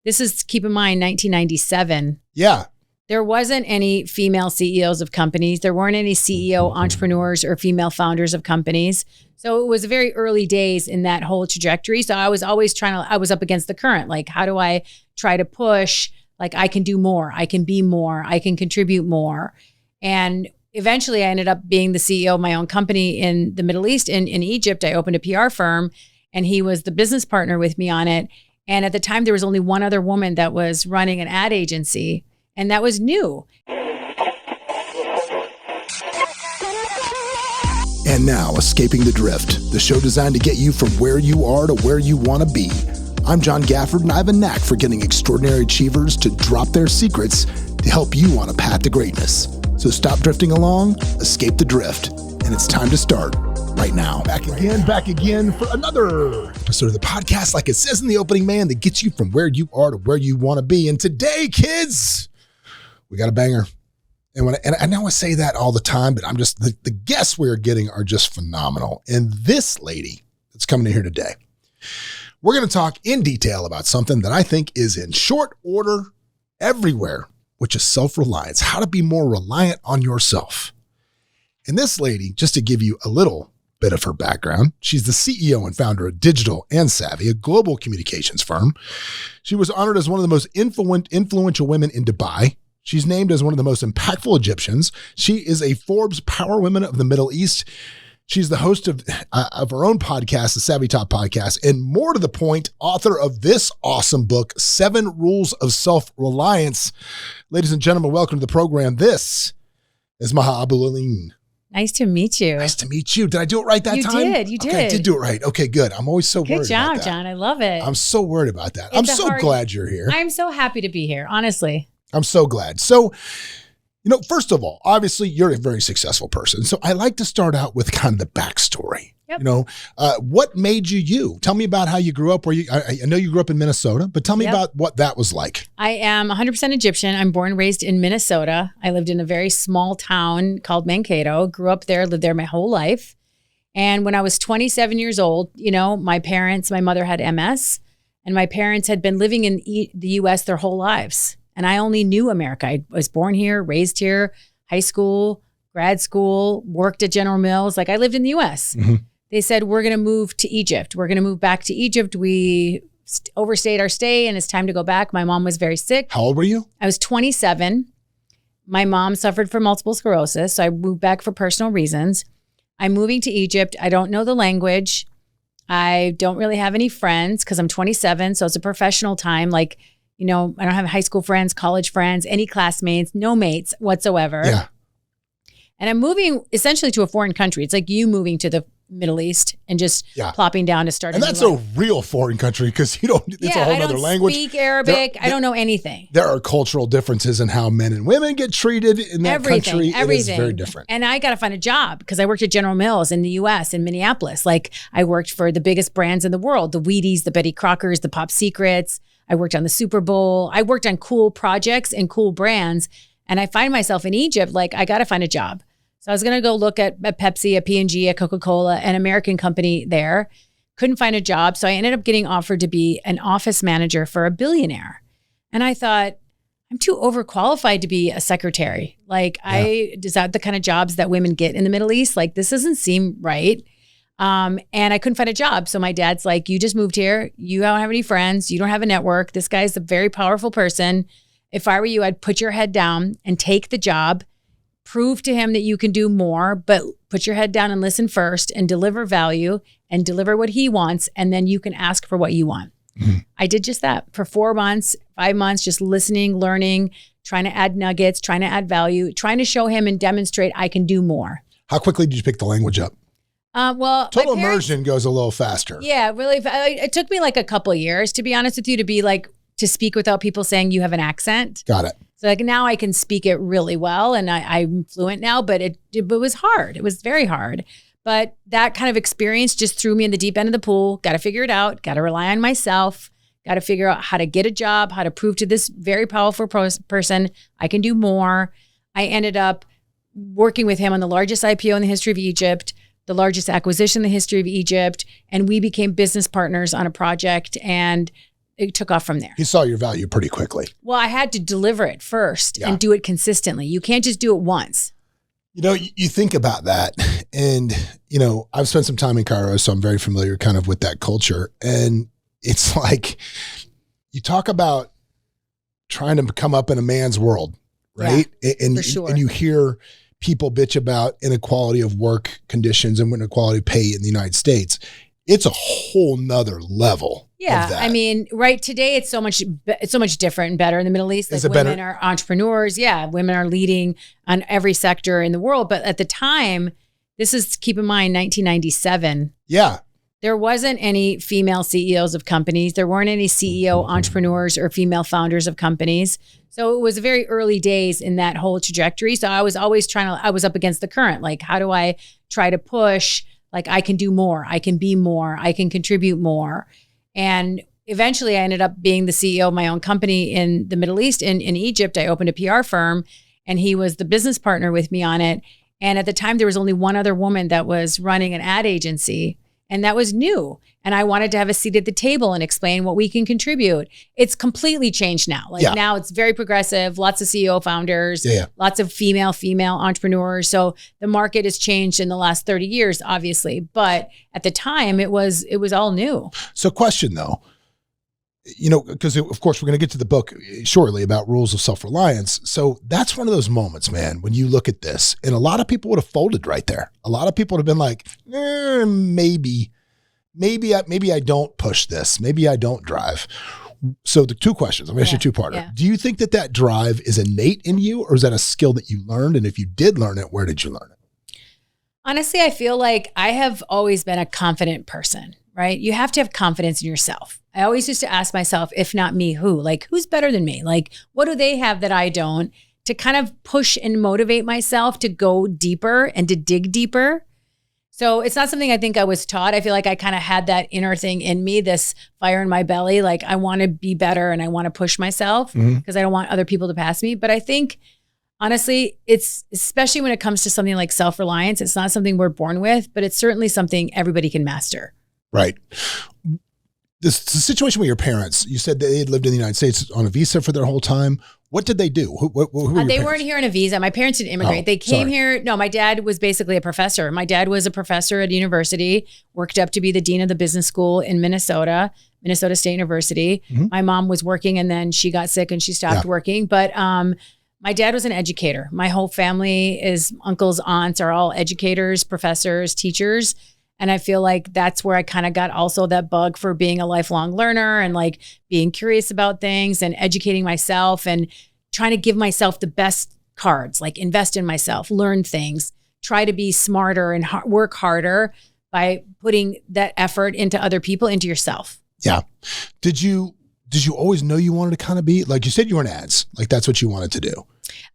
this is, keep in mind, 1997. Yeah. There wasn't any female CEOs of companies. There weren't any CEO entrepreneurs or female founders of companies. So it was very early days in that whole trajectory. So I was always I was up against the current. Like, how do I try to push? Like, I can do more. I can be more. I can contribute more. And eventually I ended up being the CEO of my own company in the Middle East. In Egypt, I opened a PR firm and he was the business partner with me on it. And at the time, there was only one other woman that was running an ad agency. And that was new. And now, Escaping the Drift, the show designed to get you from where you are to where you want to be. I'm John Gafford, and I have a knack for getting extraordinary achievers to drop their secrets to help you on a path to greatness. So stop drifting along, escape the drift, and it's time to start right now. Back again for another episode of the podcast, like it says in the opening, man, that gets you from where you are to where you want to be. And today, kids, we got a banger. And I know I say that all the time, but I'm just, the guests we're getting are just phenomenal. And this lady that's coming in here today, we're going to talk in detail about something that I think is in short order everywhere, which is self-reliance, how to be more reliant on yourself. And this lady, just to give you a little bit of her background, she's the CEO and founder of Digital and Savvy, a global communications firm. She was honored as one of the most influential women in Dubai. She's named as one of the most impactful Egyptians. She is a Forbes Power Women of the Middle East. She's the host of her own podcast, the Savvy Top Podcast, and more to the point, author of this awesome book, 7 Rules of Self-Reliance. Ladies and gentlemen, welcome to the program. This is Maha Abouelenein. Nice to meet you. Nice to meet you. Did I do it right that time? You did. Okay, I did do it right. Okay, good. I'm always so worried about that. Good job, John. I love it. I'm so worried about that. I'm so glad you're here. I'm so happy to be here, honestly. I'm so glad. So, first of all, obviously you're a very successful person. So I like to start out with kind of the backstory. Yep. What made you you? Tell me about how you grew up. I know you grew up in Minnesota, but tell me about what that was like. I am 100% Egyptian. I'm born and raised in Minnesota. I lived in a very small town called Mankato. Grew up there, lived there my whole life. And when I was 27 years old, my mother had MS, and my parents had been living in the U.S. their whole lives. And I only knew America. I was born here, raised here, high school, grad school, worked at General Mills. Like, I lived in the U.S. Mm-hmm. They said, we're going to move to Egypt. We're going to move back to Egypt. We overstayed our stay and it's time to go back. My mom was very sick. How old were you? I was 27. My mom suffered from multiple sclerosis. So I moved back for personal reasons. I'm moving to Egypt. I don't know the language. I don't really have any friends because I'm 27. So it's a professional time. Like, I don't have high school friends, college friends, any classmates, no mates whatsoever. Yeah. And I'm moving essentially to a foreign country. It's like you moving to the Middle East and just plopping down to start. And that's a real foreign country because it's a whole other language. I don't speak Arabic. I don't know anything. There are cultural differences in how men and women get treated in that country. Everything. It is very different. And I got to find a job because I worked at General Mills in the U.S. in Minneapolis. Like, I worked for the biggest brands in the world, the Wheaties, the Betty Crockers, the Pop Secrets. I worked on the Super Bowl. I worked on cool projects and cool brands. And I find myself in Egypt, like, I got to find a job. So I was going to go look at Pepsi, a P&G, a Coca-Cola, an American company there. Couldn't find a job. So I ended up getting offered to be an office manager for a billionaire. And I thought, I'm too overqualified to be a secretary. Like, is that the kind of jobs that women get in the Middle East? Like, this doesn't seem right. And I couldn't find a job. So my dad's like, you just moved here. You don't have any friends. You don't have a network. This guy's a very powerful person. If I were you, I'd put your head down and take the job. Prove to him that you can do more, but put your head down and listen first and deliver value and deliver what he wants. And then you can ask for what you want. Mm-hmm. I did just that for 4 months, 5 months, just listening, learning, trying to add nuggets, trying to add value, trying to show him and demonstrate I can do more. How quickly did you pick the language up? Total immersion goes a little faster. Yeah, really. It took me like a couple of years, to be honest with you, to speak without people saying you have an accent. Got it. So like now I can speak it really well and I'm fluent now, but it was hard. It was very hard. But that kind of experience just threw me in the deep end of the pool. Got to figure it out. Got to rely on myself. Got to figure out how to get a job, how to prove to this very powerful person I can do more. I ended up working with him on the largest IPO in the history of Egypt, the largest acquisition in the history of Egypt. And we became business partners on a project. And it took off from there. He saw your value pretty quickly. Well, I had to deliver it first and do it consistently. You can't just do it once. You know, you think about that, and, you know, I've spent some time in Cairo, so I'm very familiar kind of with that culture. And it's like, you talk about trying to come up in a man's world, right? And you hear people bitch about inequality of work conditions and inequality of pay in the United States. It's a whole nother level. Yeah. I mean, right today, it's so much different and better in the Middle East. Like women are entrepreneurs. Yeah. Women are leading on every sector in the world. But at the time, this is, keep in mind, 1997. Yeah. There wasn't any female CEOs of companies. There weren't any CEO entrepreneurs or female founders of companies. So it was very early days in that whole trajectory. So I was always I was up against the current. Like, how do I try to push? Like, I can do more. I can be more. I can contribute more. And eventually I ended up being the CEO of my own company in the Middle East. In Egypt, I opened a PR firm, and he was the business partner with me on it. And at the time, there was only one other woman that was running an ad agency, and that was new. And I wanted to have a seat at the table and explain what we can contribute. It's completely changed now. Like now it's very progressive, lots of CEO founders, lots of female entrepreneurs. So the market has changed in the last 30 years, obviously. But at the time, it was all new. So question though, you know, because of course we're going to get to the book shortly about Rules of Self-Reliance. So that's one of those moments, man, when you look at this, and a lot of people would have folded right there. A lot of people would have been like, maybe I don't push this. Maybe I don't drive. So the two questions, I'm going to ask you a two-parter. Yeah. Do you think that drive is innate in you, or is that a skill that you learned? And if you did learn it, where did you learn it? Honestly, I feel like I have always been a confident person, right? You have to have confidence in yourself. I always used to ask myself, if not me, who? Like, who's better than me? Like, what do they have that I don't? To kind of push and motivate myself to go deeper and to dig deeper. So it's not something I think I was taught. I feel like I kind of had that inner thing in me, this fire in my belly. Like, I want to be better and I want to push myself because I don't want other people to pass me. But I think, honestly, it's, especially when it comes to something like self-reliance, it's not something we're born with, but it's certainly something everybody can master. Right. The situation with your parents, you said they had lived in the United States on a visa for their whole time. What did they do? Who were they weren't here on a visa. My parents didn't immigrate. They came here. No, my dad was basically a professor. My dad was a professor at university, worked up to be the dean of the business school in Minnesota State University. My mom was working, and then she got sick and she stopped working. But my dad was an educator. My whole family is uncles, aunts are all educators, professors, teachers. And I feel like that's where I kind of got also that bug for being a lifelong learner and like being curious about things and educating myself and trying to give myself the best cards, like invest in myself, learn things, try to be smarter and work harder by putting that effort into other people, into yourself. Yeah. Did you always know you wanted to kind of be, like you said, you were in ads, like that's what you wanted to do?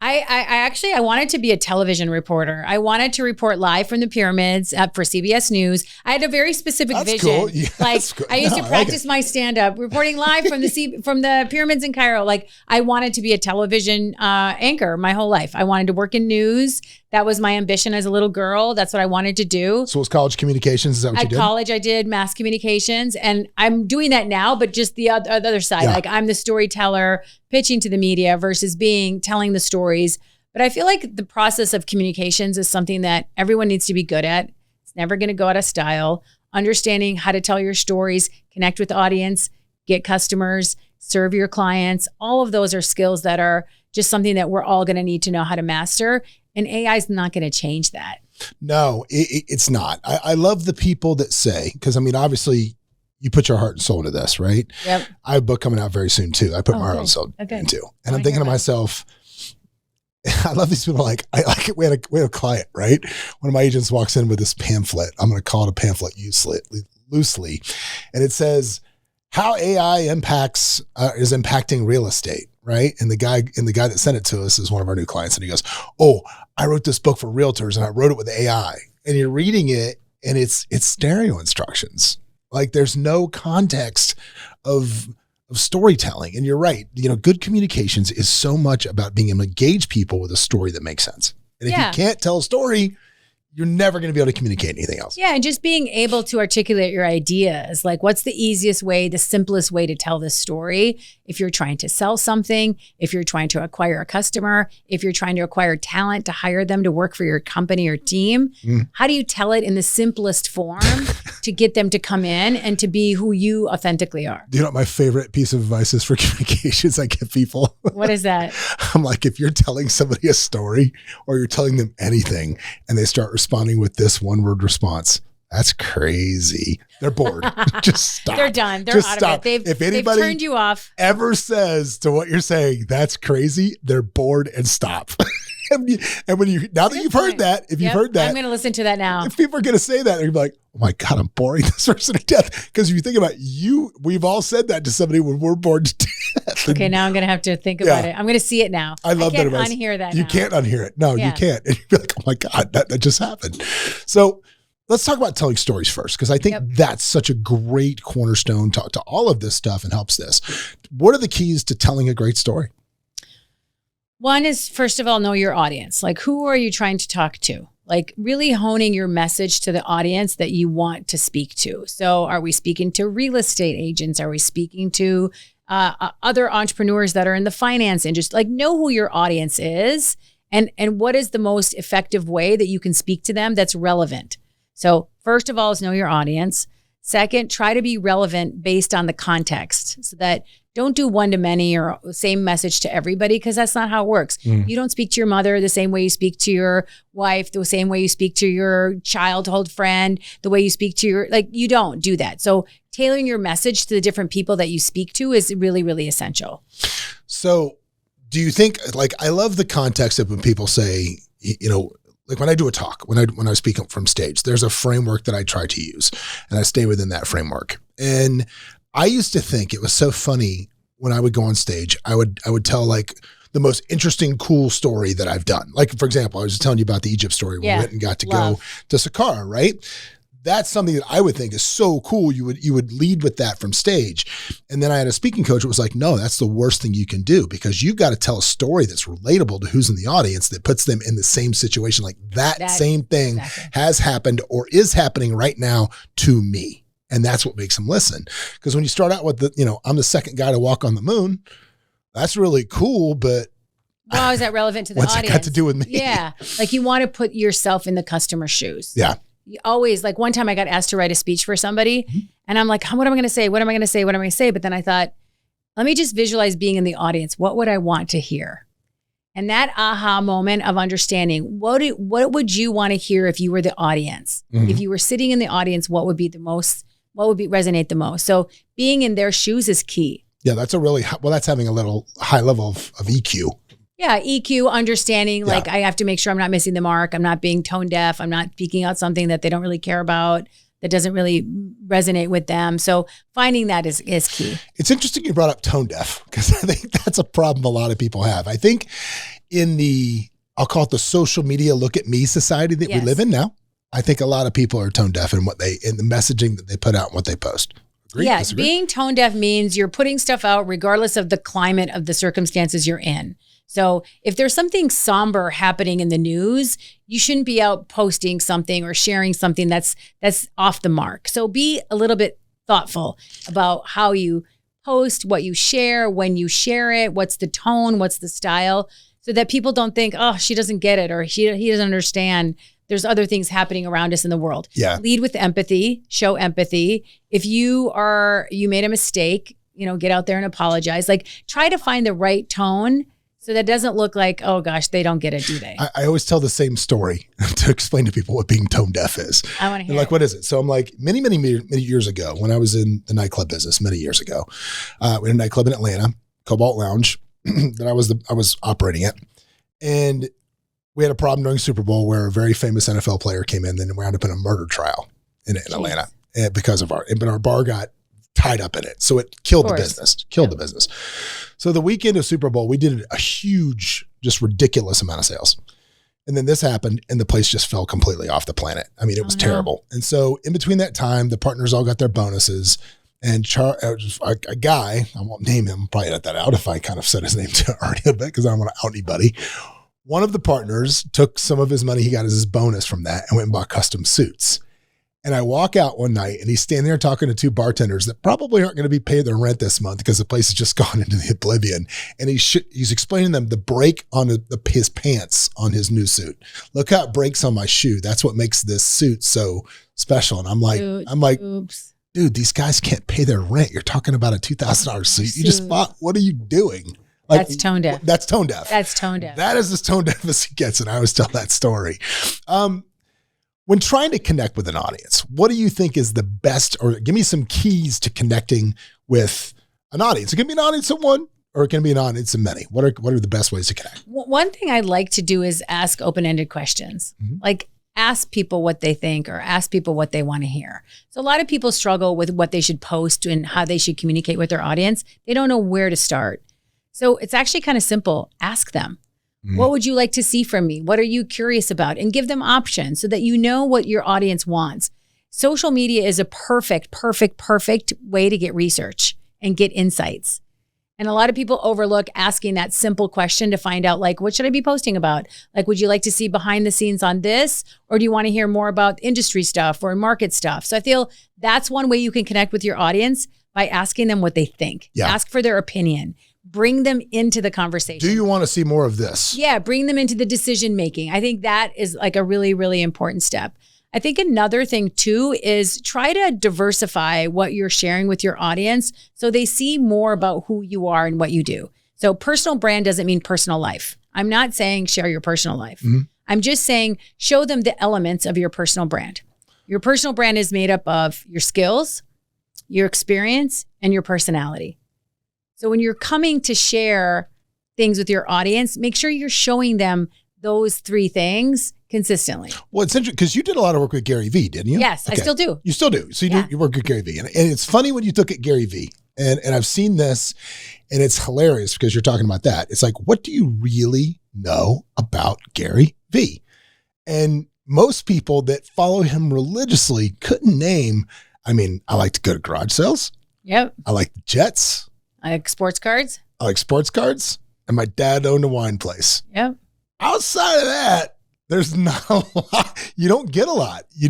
I wanted to be a television reporter. I wanted to report live from the pyramids for CBS News. I had a very specific vision. Cool. Yeah, like cool. I used to practice my stand-up, reporting live from the pyramids in Cairo. Like, I wanted to be a television anchor my whole life. I wanted to work in news. That was my ambition as a little girl. That's what I wanted to do. So it was college communications? Is that what you did? At college, I did mass communications, and I'm doing that now, but just the other side. Yeah. Like, I'm the storyteller pitching to the media versus telling the stories. But I feel like the process of communications is something that everyone needs to be good at. It's never going to go out of style. Understanding how to tell your stories, connect with the audience, get customers, serve your clients. All of those are skills that are just something that we're all going to need to know how to master. And AI is not going to change that. No, it's not. I love the people that say, because I mean, obviously you put your heart and soul into this, right? Yep. I have a book coming out very soon too. I put my heart and soul into. And I'm thinking to myself, I love these people. Like we had a client, right? One of my agents walks in with this pamphlet. I'm going to call it a pamphlet loosely. And it says how AI is impacting real estate. Right. And the guy that sent it to us is one of our new clients. And he goes, "Oh, I wrote this book for realtors and I wrote it with AI." And you're reading it and it's stereo instructions. Like, there's no context of storytelling. And you're right. You know, good communications is so much about being able to engage people with a story that makes sense. And if you can't tell a story, you're never going to be able to communicate anything else. Yeah. And just being able to articulate your ideas. Like, what's the easiest way, the simplest way to tell this story? If you're trying to sell something, if you're trying to acquire a customer, if you're trying to acquire talent to hire them to work for your company or team, how do you tell it in the simplest form to get them to come in and to be who you authentically are? Do you know what my favorite piece of advice is for communications I give people? What is that? I'm like, if you're telling somebody a story or you're telling them anything and they start responding with this one word response, that's crazy. They're bored. Just stop. They're done. They're Just out stop. of it. If anybody they've turned you off. Ever says to what you're saying, that's crazy, they're bored and stop. And when you, now that you've heard that, if you've heard that, I'm going to listen to that now. if people are going to say that, they're like, oh my God, I'm boring this person to death. Because if you think about we've all said that to somebody when we're bored to death. Okay, now I'm going to have to think about it. I'm going to see it now. I love that advice. Unhear that. You now. can't unhear it. No, you can't. And you'd be like, oh my God, that just happened. So let's talk about telling stories first, because I think that's such a great cornerstone to all of this stuff and helps this. What are the keys to telling a great story? One is, first of all, know your audience. Like, who are you trying to talk to? Like, really honing your message to the audience that you want to speak to. So are we speaking to real estate agents? Are we speaking to other entrepreneurs that are in the finance industry? Like, know who your audience is and what is the most effective way that you can speak to them that's relevant. So first of all is know your audience. Second, try to be relevant based on the context, so that don't do one to many or same message to everybody, because that's not how it works. You don't speak to your mother the same way you speak to your wife, the same way you speak to your childhood friend, the way you speak to you don't do that. So tailoring your message to the different people that you speak to is really, really essential. So do you think, like, I love the context of when people say, like when I do a talk, when I speak from stage, there's a framework that I try to use and I stay within that framework. And I used to think it was so funny when I would go on stage, I would tell like the most interesting, cool story that I've done. Like, for example, I was just telling you about the Egypt story when we went and got to go to Saqqara, right? That's something that I would think is so cool. You would lead with that from stage. And then I had a speaking coach that was like, no, that's the worst thing you can do, because you've got to tell a story that's relatable to who's in the audience, that puts them in the same situation. Like that same thing has happened or is happening right now to me. And that's what makes them listen. Because when you start out with I'm the second guy to walk on the moon, that's really cool, but how is that relevant to the audience? What's that got to do with me? Yeah. Like, you want to put yourself in the customer's shoes. Yeah. You always, like, one time I got asked to write a speech for somebody and I'm like, what am I going to say? What am I going to say? What am I going to say? But then I thought, let me just visualize being in the audience. What would I want to hear? And that aha moment of understanding, what would you want to hear if you were the audience? If you were sitting in the audience, what would resonate the most? So being in their shoes is key. Yeah, that's having a little high level of EQ. Yeah, EQ, understanding, like, I have to make sure I'm not missing the mark. I'm not being tone deaf. I'm not speaking out something that they don't really care about, that doesn't really resonate with them. So finding that is key. It's interesting you brought up tone deaf, because I think that's a problem a lot of people have. I think in I'll call it the social media look at me society that we live in now, I think a lot of people are tone deaf in the messaging that they put out and what they post. Agree? Yeah, Disagree? Being tone deaf means you're putting stuff out regardless of the climate of the circumstances you're in. So if there's something somber happening in the news, you shouldn't be out posting something or sharing something that's off the mark. So be a little bit thoughtful about how you post, what you share, when you share it, what's the tone, what's the style, so that people don't think, oh, she doesn't get it, or he doesn't understand. There's other things happening around us in the world. Yeah. Lead with empathy, show empathy. If you made a mistake, get out there and apologize. Like, try to find the right tone, so that doesn't look like, oh gosh, they don't get it, do they? I always tell the same story to explain to people what being tone deaf is. I want to hear like, what is it? So I'm like, many, many, many years ago, when I was in the nightclub business, many years ago, we had a nightclub in Atlanta, Cobalt Lounge, that I was operating it. And we had a problem during Super Bowl where a very famous NFL player came in, and we wound up in a murder trial in Atlanta because of our bar got tied up in it. So it killed the business. So the weekend of Super Bowl, we did a huge, just ridiculous amount of sales. And then this happened and the place just fell completely off the planet. I mean, it was terrible. And so in between that time, the partners all got their bonuses, and a guy, I won't name him, probably edit that out if I kind of said his name too early a bit, because I don't want to out anybody, One of the partners took some of his money he got as his bonus from that and went and bought custom suits. And I walk out one night and he's standing there talking to two bartenders that probably aren't going to be paid their rent this month because the place has just gone into the oblivion. And he's explaining to them the break on his pants on his new suit. Look how it breaks on my shoe. That's what makes this suit so special. And I'm like, oops. Dude, these guys can't pay their rent. You're talking about a $2,000 suit. You just bought. What are you doing? Like, that's tone deaf. That's tone deaf. That's tone deaf. That is as tone deaf as he gets. And I always tell that story. When trying to connect with an audience, what do you think is the best, or give me some keys to connecting with an audience? It can be an audience of one, or it can be an audience of many. What are the best ways to connect? One thing I like to do is ask open-ended questions. Mm-hmm. Like ask people what they think or ask people what they want to hear. So a lot of people struggle with what they should post and how they should communicate with their audience. They don't know where to start. So it's actually kind of simple. Ask them. What would you like to see from me? What are you curious about? And give them options so that you know what your audience wants. Social media is a perfect way to get research and get insights. And a lot of people overlook asking that simple question to find out, like, what should I be posting about? Like, would you like to see behind the scenes on this? Or do you want to hear more about industry stuff or market stuff? So I feel that's one way you can connect with your audience, by asking them what they think. Yeah. Ask for their opinion. Bring them into the conversation. Do you want to see more of this? Yeah, bring them into the decision making. I think that is like a really, really important step. I think another thing too is try to diversify what you're sharing with your audience so they see more about who you are and what you do. So personal brand doesn't mean personal life. I'm not saying share your personal life. Mm-hmm. I'm just saying show them the elements of your personal brand. Your personal brand is made up of your skills, your experience, and your personality. So when you're coming to share things with your audience, make sure you're showing them those three things consistently. Well, it's interesting because you did a lot of work with Gary Vee, didn't you? Yes, okay. I still do. You still do. So you work with Gary Vee. And it's funny when you look at Gary Vee, and I've seen this, and it's hilarious because you're talking about that. It's like, what do you really know about Gary Vee? And most people that follow him religiously couldn't name, I mean, I like to go to garage sales. Yep. I like the Jets. I like sports cards. And my dad owned a wine place. Yep. Outside of that, there's not a lot. You don't get a lot. You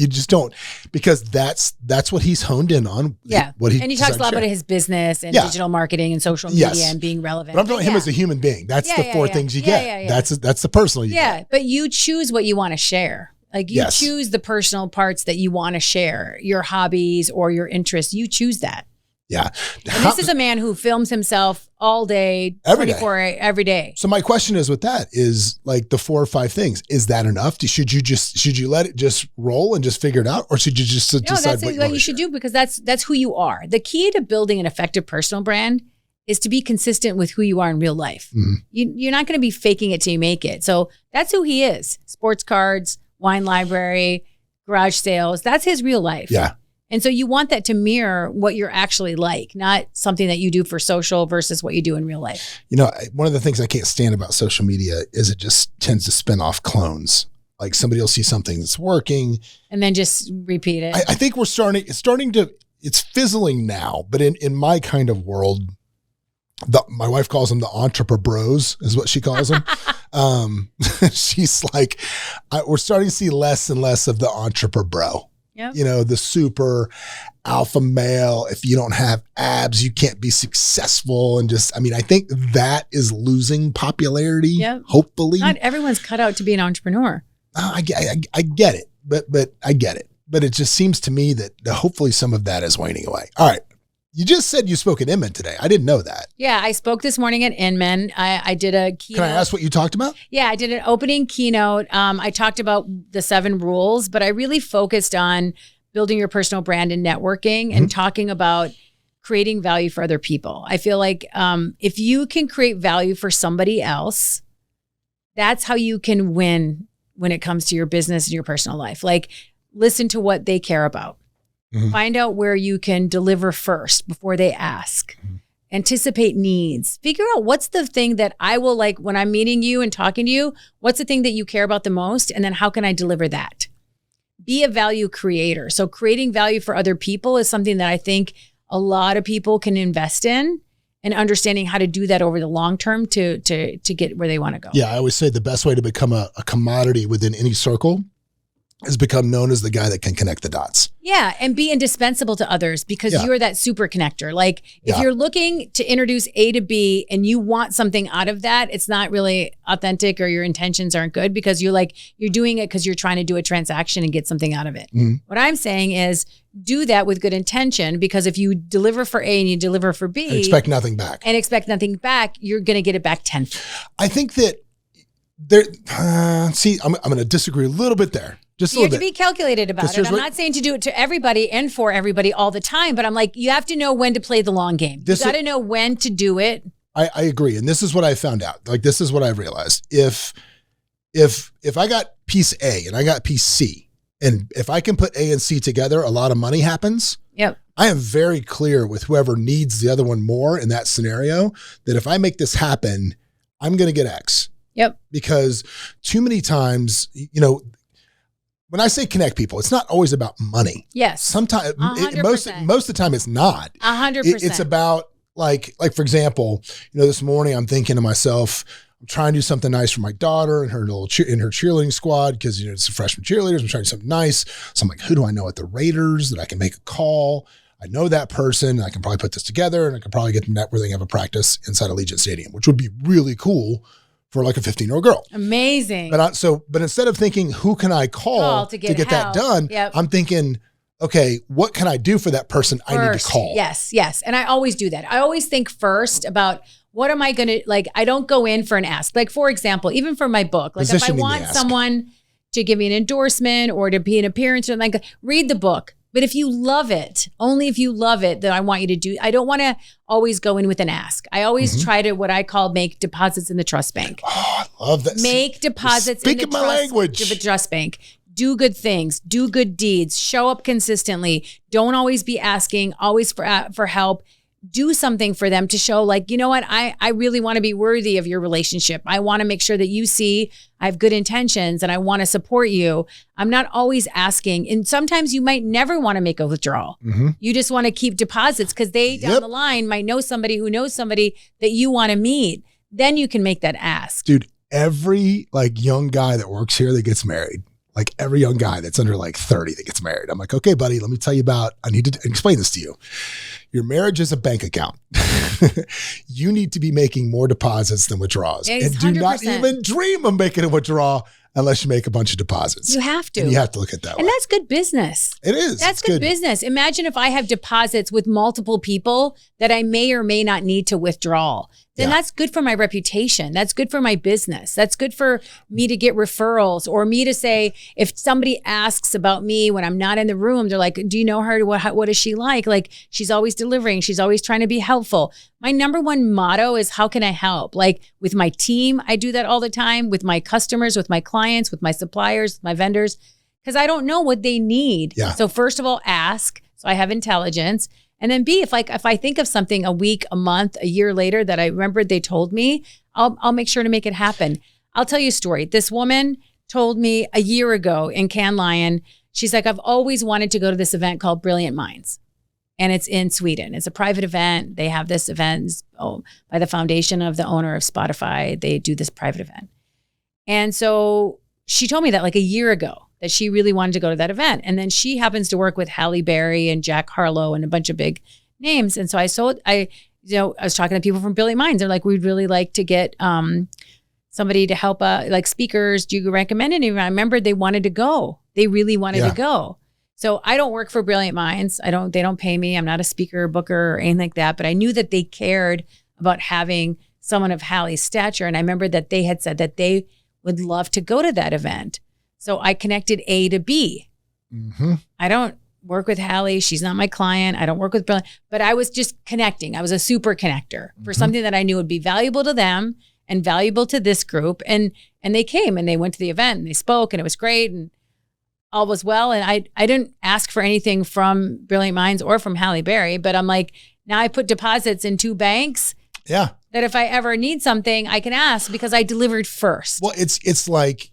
just don't, because that's what he's honed in on. Yeah. And he talks a lot about his business and digital marketing and social media and being relevant. But I'm talking him as a human being. That's the four things you get. That's the personal you get. But you choose what you want to share. Like you choose the personal parts that you want to share, your hobbies or your interests. You choose that. Yeah. And this is a man who films himself all day, every day. So my question is with that is like the 4 or 5 things. Is that enough? Should you let it just roll and just figure it out? Or should you just decide what you should do? Because that's who you are. The key to building an effective personal brand is to be consistent with who you are in real life. Mm-hmm. You're not going to be faking it till you make it. So that's who he is. Sports cards, wine library, garage sales. That's his real life. Yeah. And so you want that to mirror what you're actually like, not something that you do for social versus what you do in real life. You know, one of the things I can't stand about social media is it just tends to spin off clones. Like somebody will see something that's working and then just repeat it. I think we're it's fizzling now, but in my kind of world, my wife calls them the entrepreneur bros is what she calls them. She's like, we're starting to see less and less of the entrepreneur bro. Yep. You know, the super alpha male. If you don't have abs, you can't be successful. And I think that is losing popularity. Yep. Hopefully. Not everyone's cut out to be an entrepreneur. I get it, but I get it. But it just seems to me that hopefully some of that is waning away. All right. You just said you spoke at Inman today. I didn't know that. Yeah, I spoke this morning at Inman. I did a keynote. Can I ask what you talked about? Yeah, I did an opening keynote. I talked about the 7 rules, but I really focused on building your personal brand and networking and talking about creating value for other people. I feel like if you can create value for somebody else, that's how you can win when it comes to your business and your personal life. Like, listen to what they care about. Mm-hmm. Find out where you can deliver first before they ask. Mm-hmm. Anticipate needs. Figure out what's the thing that I will like when I'm meeting you and talking to you. What's the thing that you care about the most? And then how can I deliver that? Be a value creator. So creating value for other people is something that I think a lot of people can invest in. and understanding how to do that over the long term to get where they want to go. Yeah, I always say the best way to become a commodity within any circle is become known as the guy that can connect the dots. Yeah, and be indispensable to others because you're that super connector. Like if you're looking to introduce A to B and you want something out of that, it's not really authentic or your intentions aren't good because you're doing it because you're trying to do a transaction and get something out of it. Mm-hmm. What I'm saying is do that with good intention because if you deliver for A and you deliver for B. And expect nothing back. You're going to get it back tenfold. I think that there, I'm going to disagree a little bit there. Just you have to be calculated about it. I'm not saying to do it to everybody and for everybody all the time, but I'm like, you have to know when to play the long game. You got to know when to do it. I agree. And this is what I found out. Like, this is what I realized. If I got piece A and I got piece C, and if I can put A and C together, a lot of money happens. Yep. I am very clear with whoever needs the other one more in that scenario that if I make this happen, I'm going to get X. Yep. Because too many times, when I say connect people, it's not always about money. Yes. Sometimes, most of the time, it's not. 100%. It's about like for example, this morning I'm thinking to myself, I'm trying to do something nice for my daughter and her in her cheerleading squad because it's the freshman cheerleaders. I'm trying to do something nice. So I'm like, who do I know at the Raiders that I can make a call? I know that person. I can probably put this together and I can probably get them where they can have a practice inside Allegiant Stadium, which would be really cool for like a 15-year-old girl. Amazing. But instead of thinking, who can I call to get that done? Yep. I'm thinking, okay, what can I do for that person I need to call? Yes. And I always do that. I always think first about what am I going to, like, I don't go in for an ask. Like, for example, even for my book, like if I want someone to give me an endorsement or to be an appearance or like, read the book. But if you love it, only if you love it, then I want you to do. I don't want to always go in with an ask. I always try to what I call make deposits in the trust bank. Oh, I love that. Make deposits in the trust bank. Do good things. Do good deeds. Show up consistently. Don't always be asking. Always for help. Do something for them to show like, you know what, I really want to be worthy of your relationship. I want to make sure that you see I have good intentions and I want to support you. I'm not always asking. And sometimes you might never want to make a withdrawal. Mm-hmm. You just want to keep deposits because they down the line might know somebody who knows somebody that you want to meet. Then you can make that ask. Dude, every young guy that works here that gets married, like every young guy that's under 30 that gets married. I'm like, okay, buddy, let me tell you I need to explain this to you. Your marriage is a bank account. You need to be making more deposits than withdrawals. And do 100%. Not even dream of making a withdrawal unless you make a bunch of deposits. You have to. And you have to look at that way. And that's good business. It is. That's good business. Imagine if I have deposits with multiple people that I may or may not need to withdraw. Then that's good for my reputation. That's good for my business. That's good for me to get referrals or me to say, if somebody asks about me when I'm not in the room, they're like, do you know her? What is she like? Like, she's always delivering. She's always trying to be helpful. My number one motto is, how can I help? Like with my team, I do that all the time, with my customers, with my clients, with my suppliers, my vendors, because I don't know what they need. Yeah. So first of all, ask. So I have intelligence. And then B, if I think of something a week, a month, a year later that I remembered they told me, I'll make sure to make it happen. I'll tell you a story. This woman told me a year ago in Cannes Lion, she's like, I've always wanted to go to this event called Brilliant Minds. And it's in Sweden. It's a private event. They have this event by the foundation of the owner of Spotify. They do this private event. And so she told me that like a year ago, that she really wanted to go to that event. And then she happens to work with Halle Berry and Jack Harlow and a bunch of big names. And so I was talking to people from Brilliant Minds. They're like, we'd really like to get somebody to help, like speakers. Do you recommend anyone? I remember they wanted to go. They really wanted to go. So I don't work for Brilliant Minds. They don't pay me. I'm not a speaker, booker, or anything like that. But I knew that they cared about having someone of Halle's stature. And I remember that they had said that they would love to go to that event. So I connected A to B. Mm-hmm. I don't work with Halle. She's not my client. I don't work with Brilliant, but I was just connecting. I was a super connector for something that I knew would be valuable to them and valuable to this group. And they came and they went to the event and they spoke and it was great and all was well. And I didn't ask for anything from Brilliant Minds or from Halle Berry, but I'm like, now I put deposits in 2 banks. Yeah. That if I ever need something, I can ask because I delivered first. Well, it's like,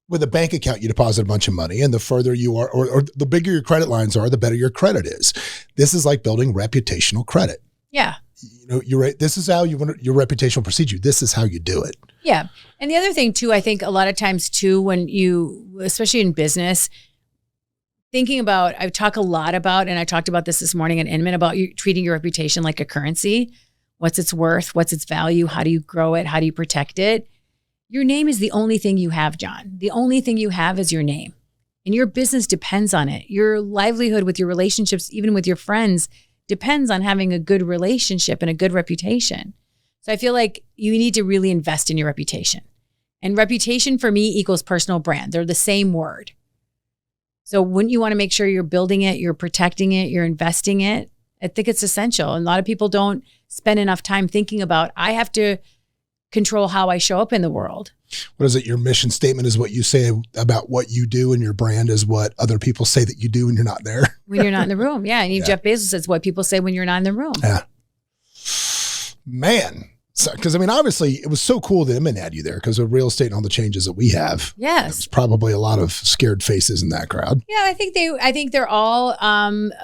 with a bank account, you deposit a bunch of money, and the further you are, or the bigger your credit lines are, the better your credit is. This is like building reputational credit. Yeah. you're right. This is how your reputation will precede you. This is how you do it. Yeah. And the other thing too, I think a lot of times too, when you, especially in business, thinking about, I talk a lot about, and I talked about this morning at Inman, about you treating your reputation like a currency. What's its worth? What's its value? How do you grow it? How do you protect it? Your name is the only thing you have, John. The only thing you have is your name. And your business depends on it. Your livelihood with your relationships, even with your friends, depends on having a good relationship and a good reputation. So I feel like you need to really invest in your reputation. And reputation for me equals personal brand. They're the same word. So wouldn't you want to make sure you're building it, you're protecting it, you're investing it? I think it's essential. And a lot of people don't spend enough time thinking about, I have to control how I show up in the world. What is it? Your mission statement is what you say about what you do, and your brand is what other people say that you do when you're not there. When you're not in the room. Yeah. And Jeff Bezos says what people say when you're not in the room. Yeah. Man. Because, obviously, it was so cool that Inman had you there because of real estate and all the changes that we have. Yes. There's probably a lot of scared faces in that crowd. Yeah, I think they're all,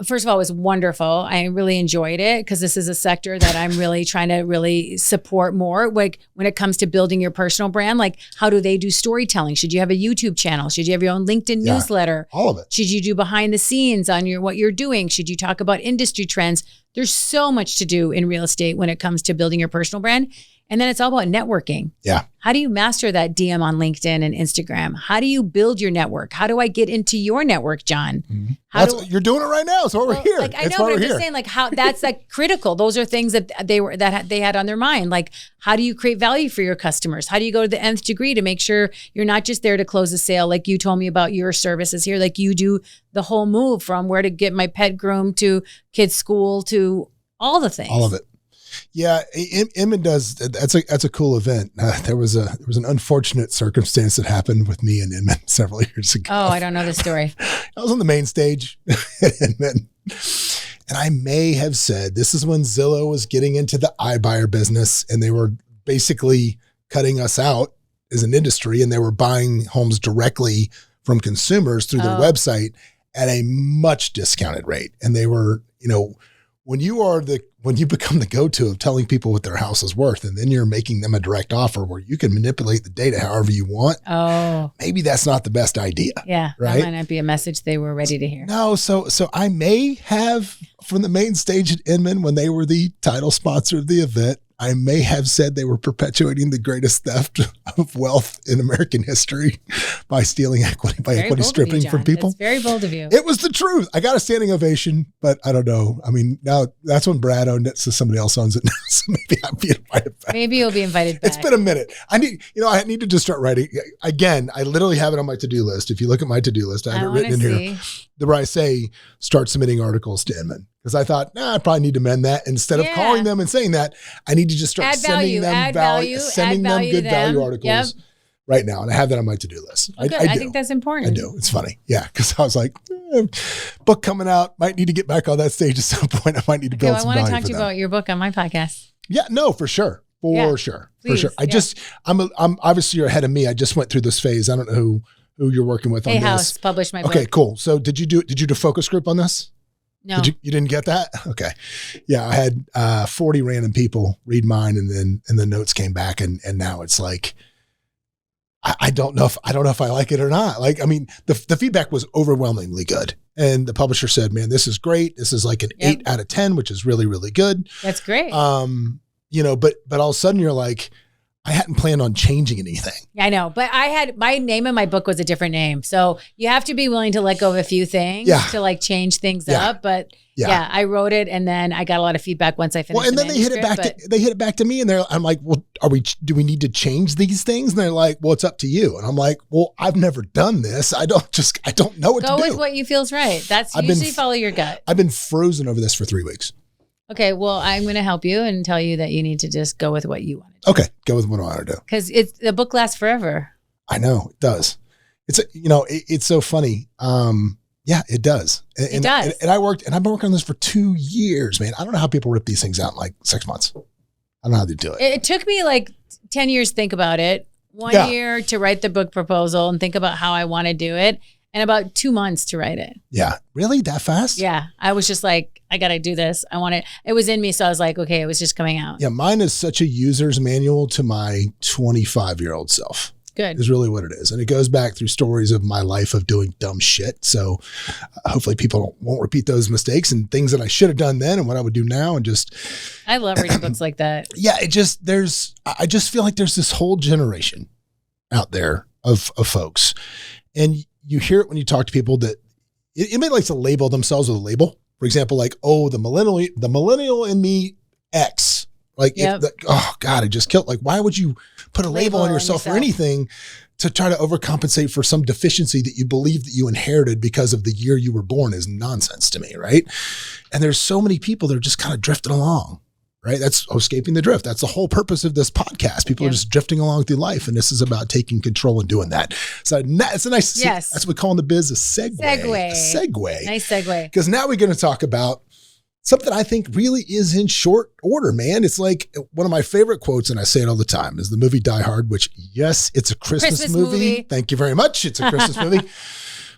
first of all, it was wonderful. I really enjoyed it because this is a sector that I'm really trying to really support more. Like when it comes to building your personal brand, like how do they do storytelling? Should you have a YouTube channel? Should you have your own LinkedIn newsletter? All of it. Should you do behind the scenes on what you're doing? Should you talk about industry trends? There's so much to do in real estate when it comes to building your personal brand. And then it's all about networking. Yeah. How do you master that DM on LinkedIn and Instagram? How do you build your network? How do I get into your network, John? Mm-hmm. You're doing it right now. So we're here. Like, I know, but I'm just saying, like, how that's like critical. Those are things that they had on their mind. Like, how do you create value for your customers? How do you go to the nth degree to make sure you're not just there to close a sale? Like you told me about your services here. Like you do the whole move from where to get my pet groomed to kids' school to all the things. All of it. Yeah, Inman does. That's a cool event. There was an unfortunate circumstance that happened with me and Inman several years ago. Oh, I don't know the story. I was on the main stage at Inman, and I may have said this is when Zillow was getting into the iBuyer business, and they were basically cutting us out as an industry, and they were buying homes directly from consumers through their website at a much discounted rate, and they were, when you become the go-to of telling people what their house is worth, and then you're making them a direct offer where you can manipulate the data however you want. Oh, maybe that's not the best idea. Yeah. Right. That might not be a message they were ready to hear. No. So I may have, from the main stage at Inman, when they were the title sponsor of the event, I may have said they were perpetuating the greatest theft of wealth in American history by stealing equity, by equity stripping from people. That's very bold of you. It was the truth. I got a standing ovation, but I don't know. Now that's when Brad owned it, so somebody else owns it now. So maybe I'll be invited back. Maybe you'll be invited back. It's been a minute. I need to just start writing. Again, I literally have it on my to-do list. If you look at my to-do list, I have it written in here where I say, start submitting articles to Inman. Because I thought, I probably need to amend that. Instead of calling them and saying that, I need to just start sending them good value articles right now. And I have that on my to-do list. I think that's important. I do. It's funny. Yeah. Because I was like, book coming out. Might need to get back on that stage at some point. I might need to build some value. I want to talk to you about your book on my podcast. Yeah. No, for sure. For sure. I'm obviously you're ahead of me. I just went through this phase. I don't know who you're working with on this. House published my book. Okay, cool. So did you do a focus group on this? No. You didn't get that? Okay. Yeah. I had 40 random people read mine, and then the notes came back, and now it's like, I don't know if I like it or not. The feedback was overwhelmingly good. And the publisher said, man, this is great. This is like an 8 out of 10, which is really, really good. That's great. But all of a sudden you're like, I hadn't planned on changing anything. I know, but my name in my book was a different name. So you have to be willing to let go of a few things to change things up. But I wrote it, and then I got a lot of feedback once I finished. Well, and then they hit it back to me, and I'm like, well, do we need to change these things? And they're like, well, it's up to you. And I'm like, well, I've never done this. I don't know what to do. Go with what you feels right. That's usually follow your gut. I've been frozen over this for 3 weeks. Okay, well, I'm going to help you and tell you that you need to just go with what you want to do. Okay, go with what I want to do. Because the book lasts forever. I know, it does. It's so funny. Yeah, it does. It does. And I've been working on this for 2 years, man. I don't know how people rip these things out in like 6 months. I don't know how they do it. It took me like 10 years to think about it. 1 year to write the book proposal and think about how I want to do it. And about 2 months to write it. Yeah. Really? That fast? Yeah. I was just like, I got to do this. I want it. It was in me. So I was like, okay, it was just coming out. Yeah. Mine is such a user's manual to my 25-year-old self. Good. Is really what it is. And it goes back through stories of my life of doing dumb shit. So hopefully people won't repeat those mistakes and things that I should have done then and what I would do now. And just, I love reading books like that. Yeah, I just feel like there's this whole generation out there of folks. And you hear it when you talk to people that anybody likes to label themselves with a label. For example, like, oh, the millennial in me X. Like, oh God, I just killed. Like, why would you put a label on yourself for anything to try to overcompensate for some deficiency that you believe that you inherited because of the year you were born is nonsense to me, right? And there's so many people that are just kind of drifting along, right? That's escaping the drift. That's the whole purpose of this podcast. People are just drifting along through life, and this is about taking control and doing that. So it's a nice, that's what we call in the biz a segue. A segue. Nice segue. Because now we're going to talk about something I think really is in short order, man. It's like one of my favorite quotes, and I say it all the time, is the movie Die Hard, which, yes, it's a Christmas movie. Thank you very much. It's a Christmas movie.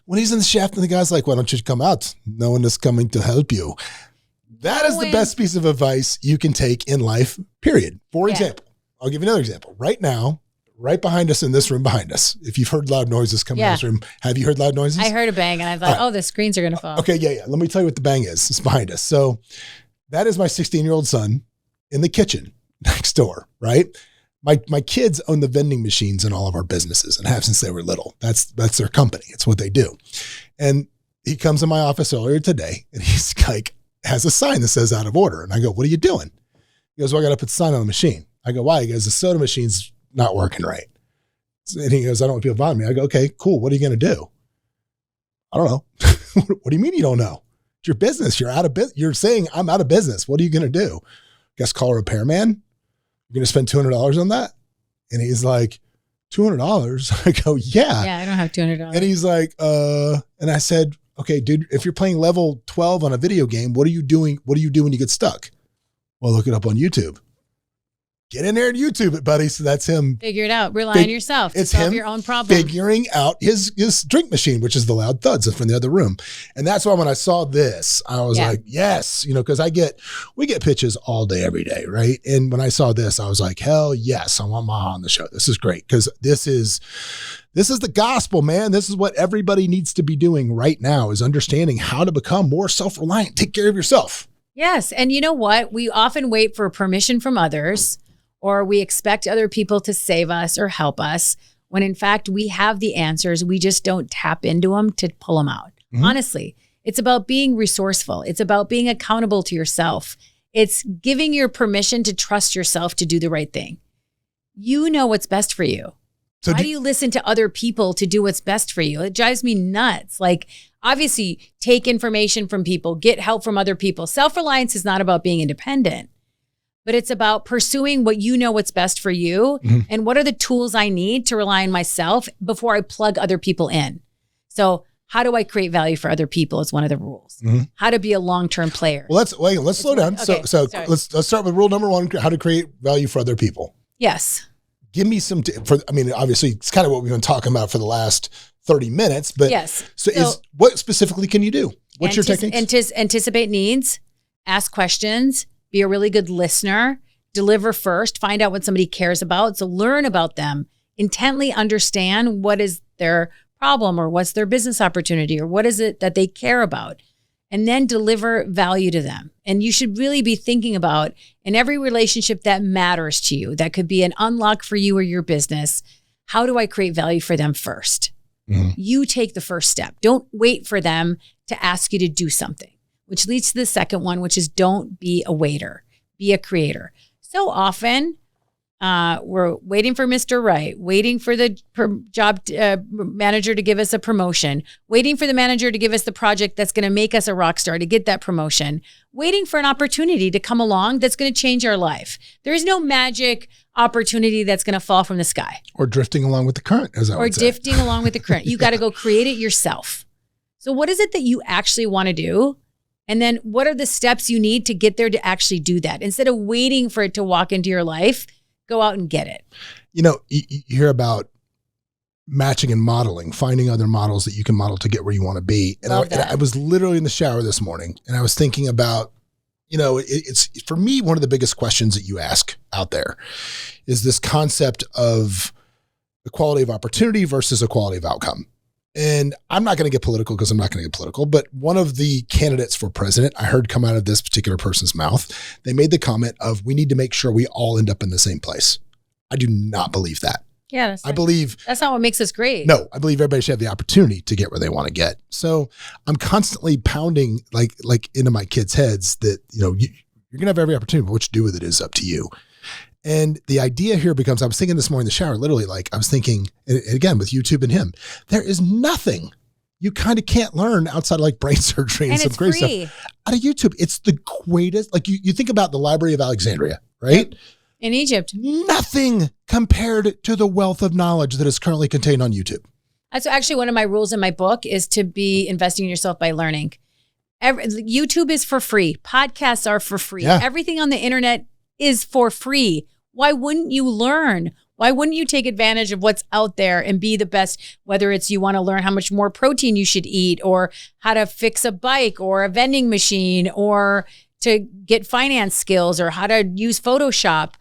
When he's in the shaft and the guy's like, why don't you come out? No one is coming to help you. That is the best piece of advice you can take in life, period. For example, I'll give you another example. Right now, right behind us in this room behind us, if you've heard loud noises coming in this room, have you heard loud noises? I heard a bang and I thought, oh, the screens are going to fall. Okay, yeah. Let me tell you what the bang is. It's behind us. So that is my 16-year-old son in the kitchen next door, right? My kids own the vending machines in all of our businesses and have since they were little. That's their company. It's what they do. And he comes in my office earlier today and he's like, has a sign that says out of order. And I go, what are you doing? He goes, well, I got to put the sign on the machine. I go, why? He goes, the soda machine's not working right. And he goes, I don't want people bothering me. I go, okay, cool. What are you going to do? I don't know. What do you mean you don't know? It's your business. You're out of business. You're saying I'm out of business. What are you going to do? Guess call a repairman? You're going to spend $200 on that? And he's like, $200? I go, yeah. Yeah, I don't have $200. And he's like, and I said, okay, dude, if you're playing level 12 on a video game, what are you doing? What do you do when you get stuck? Well, look it up on YouTube. Get in there and YouTube it, buddy. So that's him. Figure it out. Rely on yourself to solve your own problem. Figuring out his drink machine, which is the loud thuds from the other room. And that's why when I saw this, I was like, yes, because we get pitches all day, every day, right? And when I saw this, I was like, hell yes, I want Maha on the show. This is great because this is the gospel, man. This is what everybody needs to be doing right now is understanding how to become more self-reliant. Take care of yourself. Yes. And you know what? We often wait for permission from others, or we expect other people to save us or help us, when in fact we have the answers. We just don't tap into them to pull them out. Mm-hmm. Honestly, it's about being resourceful. It's about being accountable to yourself. It's giving your permission to trust yourself to do the right thing. You know what's best for you. So why do you listen to other people to do what's best for you? It drives me nuts. Like, obviously, take information from people, get help from other people. Self-reliance is not about being independent, but it's about pursuing what you know what's best for you. Mm-hmm. And what are the tools I need to rely on myself before I plug other people in? So how do I create value for other people is one of the rules. Mm-hmm. How to be a long-term player. Well, let's slow down. Okay, so let's start with rule number 1, how to create value for other people. Yes. Give me some, obviously it's kind of what we've been talking about for the last 30 minutes, but yes. So what specifically can you do? What's your technique? Anticipate needs, ask questions, be a really good listener, deliver first, find out what somebody cares about. So learn about them, intently understand what is their problem or what's their business opportunity or what is it that they care about, and then deliver value to them. And you should really be thinking about, in every relationship that matters to you, that could be an unlock for you or your business, how do I create value for them first? Mm-hmm. You take the first step. Don't wait for them to ask you to do something, which leads to the second one, which is don't be a waiter, be a creator. So often we're waiting for Mr. Right, waiting for the job manager to give us a promotion, waiting for the manager to give us the project that's going to make us a rock star to get that promotion, waiting for an opportunity to come along that's going to change our life. There is no magic opportunity that's going to fall from the sky. Or drifting along with the current, as I would say. Or drifting along with the current. You got to go create it yourself. So what is it that you actually want to do? And then what are the steps you need to get there to actually do that? Instead of waiting for it to walk into your life, go out and get it. You hear about matching and modeling, finding other models that you can model to get where you want to be. And I was literally in the shower this morning and I was thinking about, it's for me, one of the biggest questions that you ask out there is this concept of equality of opportunity versus equality of outcome. And I'm not going to get political because I'm not going to get political, but one of the candidates for president, I heard come out of this particular person's mouth, they made the comment of, we need to make sure we all end up in the same place. I do not believe that. Yeah, I believe that's not what makes us great. No, I believe everybody should have the opportunity to get where they want to get. So I'm constantly pounding like into my kids' heads that, you're going to have every opportunity, but what you do with it is up to you. And the idea here becomes, I was thinking this morning in the shower, literally, like I was thinking, and again, with YouTube and him, there is nothing you kind of can't learn outside of like brain surgery and some great stuff out of YouTube. It's the greatest. Like you think about the Library of Alexandria, right? In Egypt. Nothing compared to the wealth of knowledge that is currently contained on YouTube. That's actually one of my rules in my book is to be investing in yourself by learning. YouTube is for free. Podcasts are for free. Yeah. Everything on the internet is for free. Why wouldn't you learn? Why wouldn't you take advantage of what's out there and be the best, whether it's you want to learn how much more protein you should eat or how to fix a bike or a vending machine or to get finance skills or how to use Photoshop.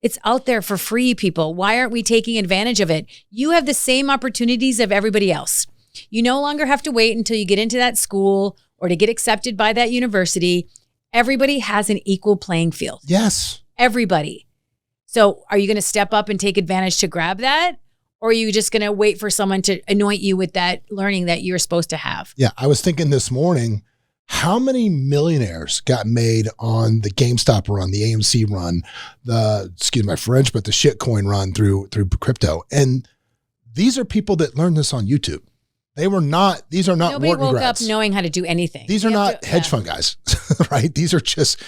It's out there for free, people. Why aren't we taking advantage of it? You have the same opportunities of everybody else. You no longer have to wait until you get into that school or to get accepted by that university. Everybody has an equal playing field. Yes. Everybody. So are you going to step up and take advantage to grab that? Or are you just going to wait for someone to anoint you with that learning that you're supposed to have? Yeah. I was thinking this morning, how many millionaires got made on the GameStop run, the AMC run, excuse my French, but the shitcoin run through crypto. And these are people that learned this on YouTube. These are not Nobody Wharton woke grads. up knowing how to do anything. These are not hedge fund guys, right? These are just,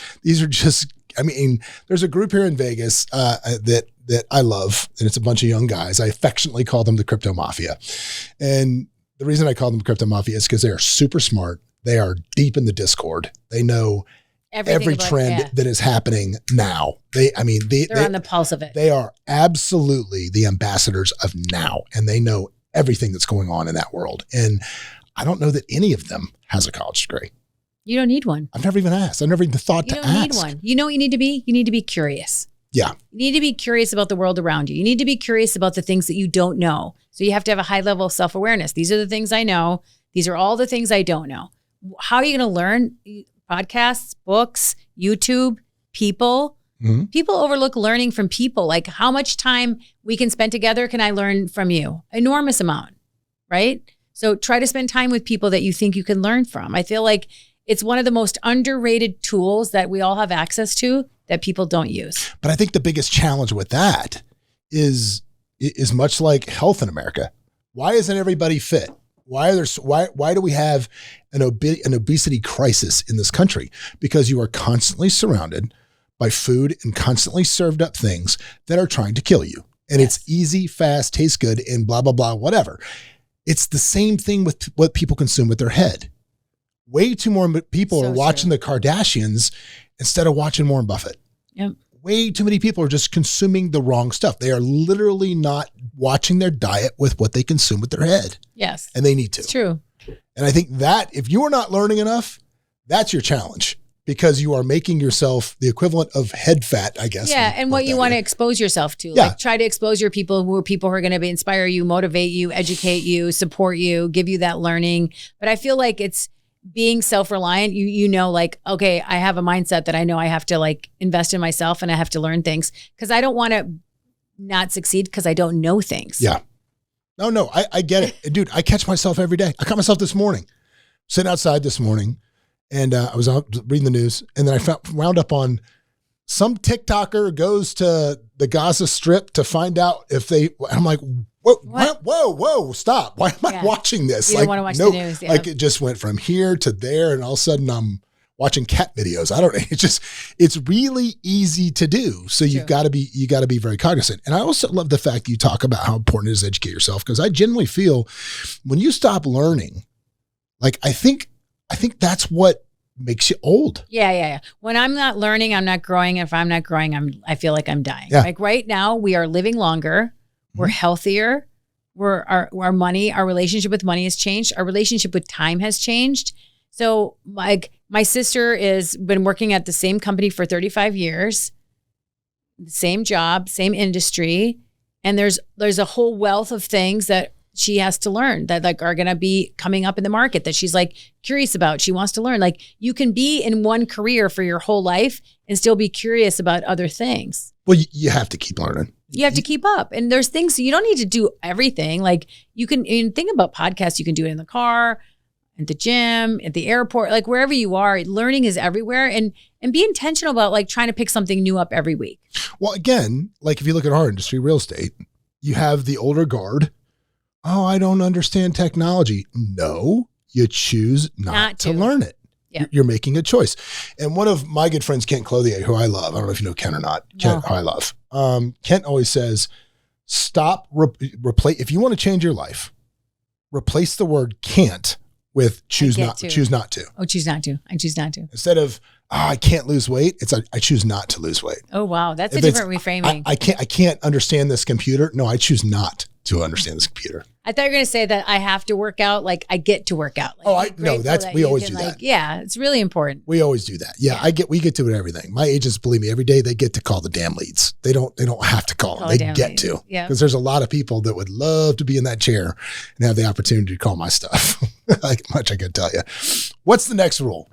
I mean, there's a group here in Vegas that I love, and it's a bunch of young guys. I affectionately call them the Crypto Mafia. And the reason I call them Crypto Mafia is because they are super smart. They are deep in the Discord. They know every trend that is happening now. They're on the pulse of it. They are absolutely the ambassadors of now, and they know everything that's going on in that world. And I don't know that any of them has a college degree. You don't need one. I've never even asked. I've never even thought to ask. You don't need one. You know what you need to be? You need to be curious. Yeah. You need to be curious about the world around you. You need to be curious about the things that you don't know. So you have to have a high level of self-awareness. These are the things I know. These are all the things I don't know. How are you going to learn? Podcasts, books, YouTube, people. Mm-hmm. People overlook learning from people. Like how much time we can spend together can I learn from you? Enormous amount, right? So try to spend time with people that you think you can learn from. I feel like it's one of the most underrated tools that we all have access to that people don't use. But I think the biggest challenge with that is much like health in America. Why isn't everybody fit? Why do we have an obesity crisis in this country? Because you are constantly surrounded by food and constantly served up things that are trying to kill you. And It's easy, fast, tastes good, and blah, blah, blah, whatever. It's the same thing with what people consume with their head. Way too more people are watching the Kardashians instead of watching Warren Buffett. Yep. Way too many people are just consuming the wrong stuff. They are literally not watching their diet with what they consume with their head. Yes. And they need to. It's true. And I think that if you are not learning enough, that's your challenge because you are making yourself the equivalent of head fat, I guess. Yeah. And what you want to expose yourself to. Yeah. Like try to expose your people who are going to inspire you, motivate you, educate you, support you, give you that learning. But I feel like it's being self-reliant. You know, like, okay, I have a mindset that I know I have to like invest in myself and I have to learn things because I don't want to not succeed because I don't know things. Yeah. No, I get it. Dude, I catch myself every day. I caught myself this morning, sitting outside this morning, and I was out reading the news, and then I wound up on some TikToker goes to the Gaza Strip to find out if I'm like, whoa, stop. Why am I watching this? You don't want to watch the news. Yeah. Like it just went from here to there, and all of a sudden I'm watching cat videos. I don't know. It's really easy to do. So you got to be very cognizant. And I also love the fact that you talk about how important it is to educate yourself. Cause I genuinely feel when you stop learning, like, I think that's what makes you old. Yeah. When I'm not learning, I'm not growing. If I'm not growing, I feel like I'm dying. Yeah. Like right now we are living longer. We're healthier. our money, our relationship with money has changed. Our relationship with time has changed. So like my sister has been working at the same company for 35 years, same job, same industry. And there's a whole wealth of things that she has to learn that like are going to be coming up in the market that she's like curious about. She wants to learn. Like you can be in one career for your whole life and still be curious about other things. Well, you have to keep learning. You have to keep up. And there's things, you don't need to do everything. Like you can think about podcasts. You can do it in the car, at the gym, at the airport, like wherever you are. Learning is everywhere. And be intentional about like trying to pick something new up every week. Well, again, like if you look at our industry, real estate, you have the older guard. Oh, I don't understand technology. No, you choose not to learn it. Yep. You're making a choice. And one of my good friends, Kent Clothier, who I love, I don't know if you know Kent or not, Kent, who I love. Kent always says, stop, replace, if you want to change your life, replace the word can't with choose not to. Oh, choose not to. I choose not to. Instead of, I can't lose weight, it's I choose not to lose weight. Oh, wow. That's a different reframing. I can't understand this computer. No, I choose not to understand this computer. I thought you were going to say that I have to work out. Like I get to work out. Like, we always do that. Yeah. It's really important. We always do that. Yeah. We get to it everything. My agents, believe me, every day they get to call the damn leads. They don't have to call them. They get to, because there's a lot of people that would love to be in that chair and have the opportunity to call my stuff. Like much I can tell you. What's the next rule?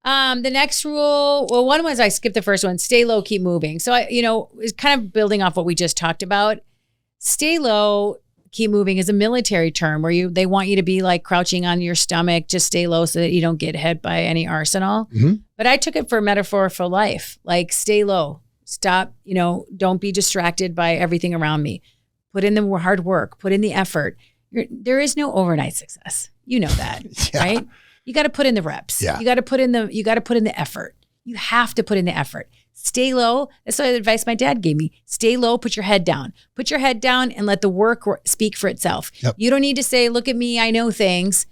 The next rule, well, one was I skipped the first one, stay low, keep moving. So it's kind of building off what we just talked about. Stay low, keep moving is a military term where they want you to be like crouching on your stomach, just stay low so that you don't get hit by any arsenal. Mm-hmm. But I took it for a metaphor for life, like stay low, stop, don't be distracted by everything around me. Put in the hard work, put in the effort. There is no overnight success. You know that, right? You got to put in the reps. Yeah. You got to put in the effort. You have to put in the effort. Stay low. That's the advice my dad gave me. Stay low, put your head down. Put your head down and let the work speak for itself. Yep. You don't need to say, look at me, I know things.